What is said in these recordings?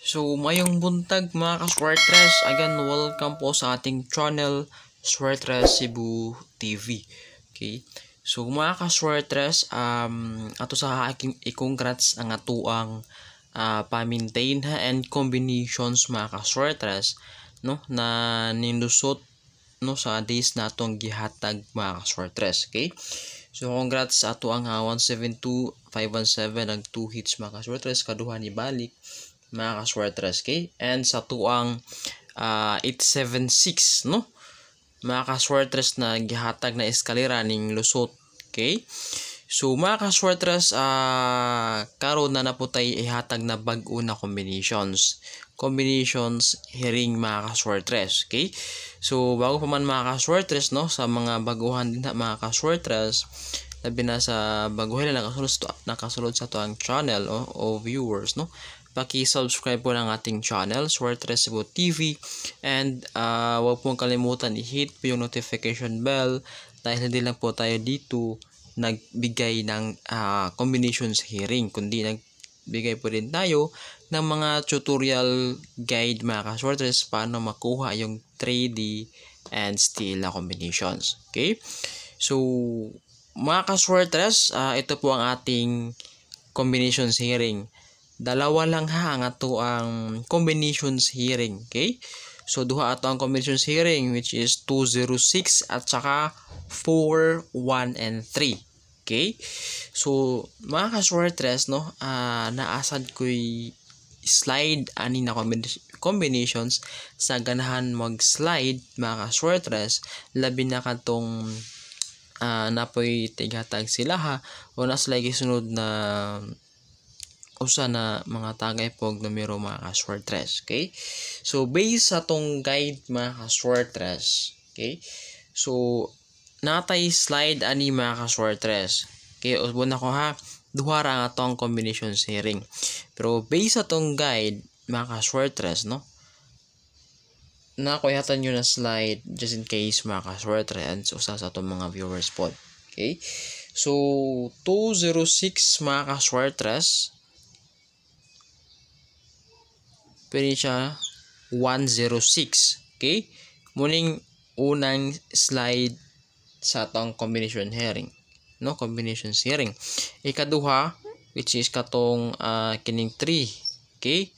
So, mayong buntag mga ka-Swertres, again, welcome po sa ating channel, Swertres Cebu TV. Okay? So, mga ka-Swertres, ato sa aking i-congrats ang atuang pa-maintain and combinations mga ka-Swertres, no, na nilusot no sa days natong gihatag mga ka-Swertres. Okay? So, congrats sa ato ang 172, 517 ang 2 hits mga ka-Swertres, kaduha ni balik mga ka-Swertres. Okay? And sa tuang 876 no mga ka-Swertres na gihatag na eskalera ning lusot. Okay? So mga ka-Swertres, karon na naputay ihatag na bag-o na combinations hearing mga ka-Swertres. Okay? So bago pa man mga ka-Swertres no sa mga baguhan din na mga ka-Swertres, labi na sa baguhan na nakasulod sa to ang channel o viewers no, paki-subscribe po ng ating channel, Swertres Cebu TV, and huwag pong kalimutan i-hit po yung notification bell dahil hindi lang po tayo dito nagbigay ng combinations hearing, kundi nagbigay po rin tayo ng mga tutorial guide mga ka-Swertres paano makuha yung 3D and steel na combinations. Okay? So, mga ka-Swertres, ito po ang ating combinations hearing. Dalawa lang ha ang ato ang combinations hearing. Okay? So duha ato ang combinations hearing, which is 206 at saka 4, 1, and 3. Okay? So mga ka-Swertres no, naasad ko'y slide ani na combinations sa ganahan mag-slide mga ka-Swertres, labi na katong napoy tigatag sila ha o nasa lagi sunod na usa na mga tagay pog numero mga ka-Swertres. Okay? So based sa tong guide mga ka-Swertres, okay? So natay slide ani mga ka-Swertres. Okay, usbon ako ha. Duha ra ang atong combinations hearing. Pero based sa tong guide mga ka-Swertres no, na ko hatan nyo na slide just in case mga ka-Swertres and usa sa atong mga viewers pod. Okay? So 206 mga ka-Swertres, pwede siya 106. Okay? Muning unang slide sa atong combination hearing. No? Combinations hearing. Ikaduha, which is katong kining 3. Okay?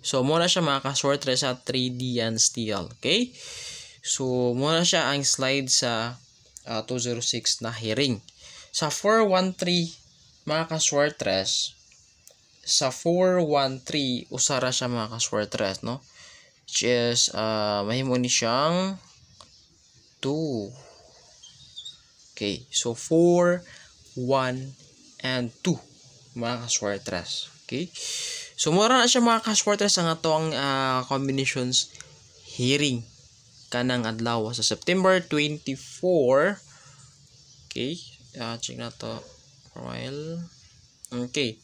So, muna siya mga ka-Swertres sa 3D and steel. Okay? So, muna siya ang slide sa 206 na hearing. Sa 413 mga ka-Swertres, sa 413 usara siya mga ka-Swertres no, which is mahimo ni siyang 2. Okay, so 4, 1, and 2 mga ka-Swertres. Okay, so mura na siya mga ka-Swertres ang atong combinations hearing kanang adlaw sa September 24. Okay, check na to for a while. Okay,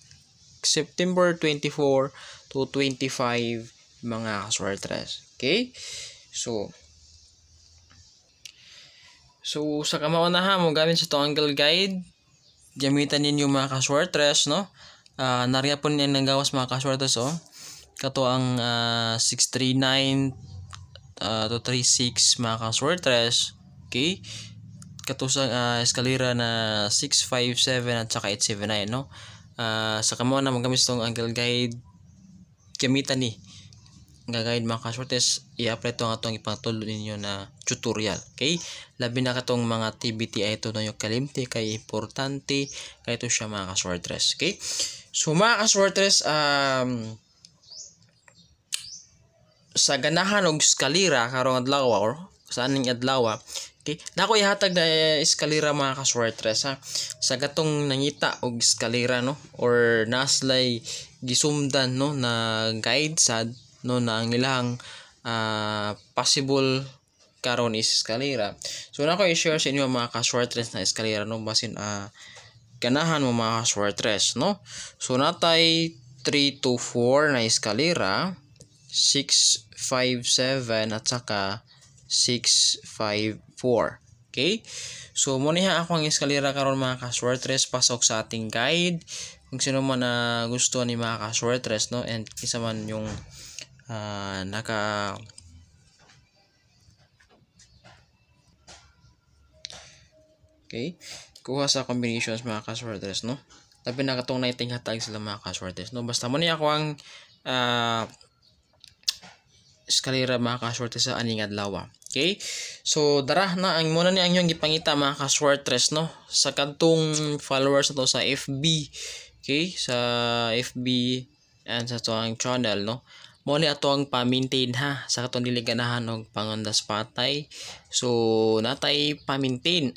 September 24 to 25 mga ka-Swertres. Okay? So sa kamao na ha mo gamit sa to angle guide, gamitan ninyo mga ka-Swertres no. Nariya po niya nang gawas mga ka-Swertres kato ang 639 to 36 mga ka-Swertres. Okay? Kato sa eskalera na 657 at saka 879 no. Sa kamo na magamit itong angle guide, gamitan ni nga guide mga ka-Swertres, i-apply ito ang atong ipangtulo ninyo na tutorial. Okay? Labi na katong mga TBTI ito na yung kalimti kay importante kay ito siya mga ka-Swertres. Okay? So mga ka-Swertres, sa ganahan og eskalera karong adlaw or sa aning adlaw, okay, nako ihatag na eskalera mga ka-Swertres ha. Sa gatong nangita og eskalera no or naslay gisumdan no na guide sad no na ang ilang possible karon is eskalera. So nako i-share sa inyo mga ka-Swertres na eskalera no basin ganahan mo mga ka-Swertres no. So natay 3 to 4 na eskalera, 6, 5, 7 at saka 6, 5, 4. Okay? So muna ako ang eskalera karon mga ka-Swertres, pasok sa ating guide. Kung sino man na gusto ni mga ka-Swertres, no, and isa man yung okay, kuha sa combinations mga ka-Swertres, no. Labi na katong naiting hatag sila mga ka-Swertres, no. Basta muna ako ang eskalera mga ka-Swertres sa aning adlaw. Okay? So dara na ang muna ni ang inyong gipangita mga ka-Swertres, no, sa kadtong followers na to sa FB. Okay? Sa FB and sa to ang channel, no. Mo ni ato ang pa-maintain ha sa katong dili ganahan og pangondas patay. So natay pa-maintain.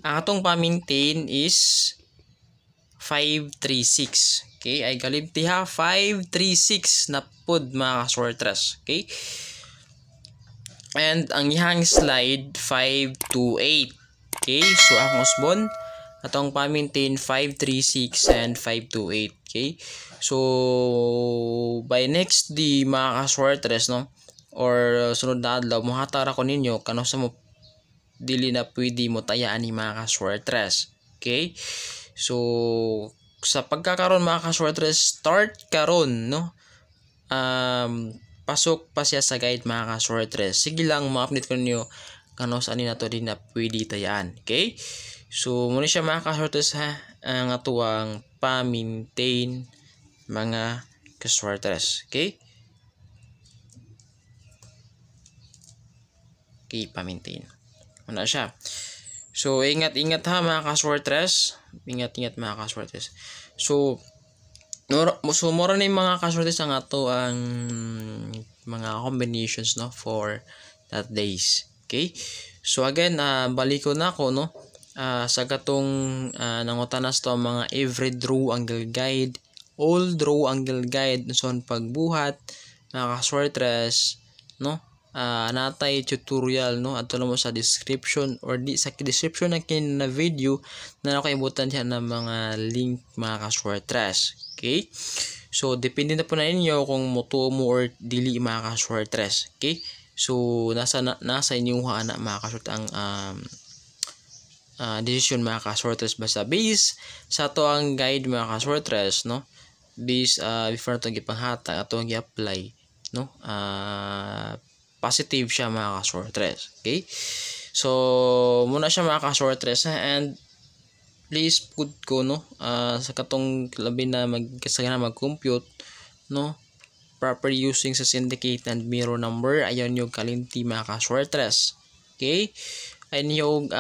Ang atong pa-maintain is 536. Okay, ay galibti ha, 536 na pod mga ka-Swertres. Okay, and ang ihang slide 528. Okay, so ang usbon atong pa-maintain 536 and 528. Okay, so by next day mga ka-Swertres, no, or sunod na adlaw mohatag ra ko ninyo kano sa mo dili na pwede mo tayaan ni mga ka-Swertres. Okay, so sa pagkakaroon mga ka-Swertres, start karon, no, pasok pa siya sa guide mga ka-Swertres. Sige lang ma-update ko ninyo kano sa ani na to din na pwede tayaan. Okay, so muna siya mga ka-Swertres ha, ang atuang pa-maintain mga ka-Swertres. Okay, okay, pa-maintain muna siya. So ingat-ingat ha mga ka-Swertres, ingat-ingat mga ka-Swertres. So mura na yung mga ka-Swertres ang ato ang mga combinations, no, for that days. Okay, so again balik ko na ako, no, sa katong nangutanas to ang mga every draw angle guide, all draw angle guide son pagbuhat mga ka-Swertres, no. Natay tutorial, no, ato mo sa description or di sa description na kin na video na nakaibutan siya ng mga link mga ka-Swertres. Okay, so depende na po na inyo kung mutuo mo or dili mga ka-Swertres. Okay, so nasa inyo ana mga ka-Swertres ang decision mga ka-Swertres. Basta base sa to ang guide mga ka-Swertres, no, base before to gipanghatag ato ang gi-apply, no, positive siya mga ka-Swertres. Okay, so muna siya mga ka-Swertres, and please put ko, no, sa katong labi na magkasagana mag-compute, no, proper using sa syndicate and mirror number. Ayon yung kalimti mga ka-Swertres. Okay, ayon yung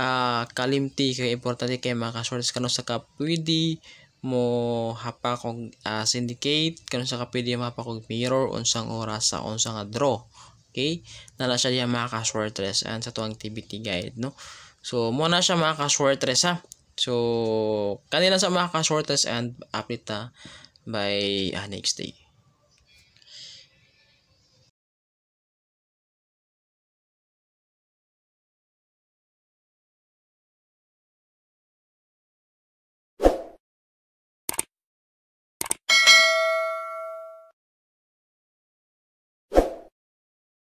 kalimti kay importante kay mga ka-Swertres kano sa kapwede mo hapak og syndicate, kano sa kapwede mo hapak og mirror unsang oras sa unsang draw. Okay, nala siya diya mga ka-Swertres and sa tuang activity guide, no. So muna siya mga ka-Swertres ha. So kanila sa mga ka-Swertres and update by next day.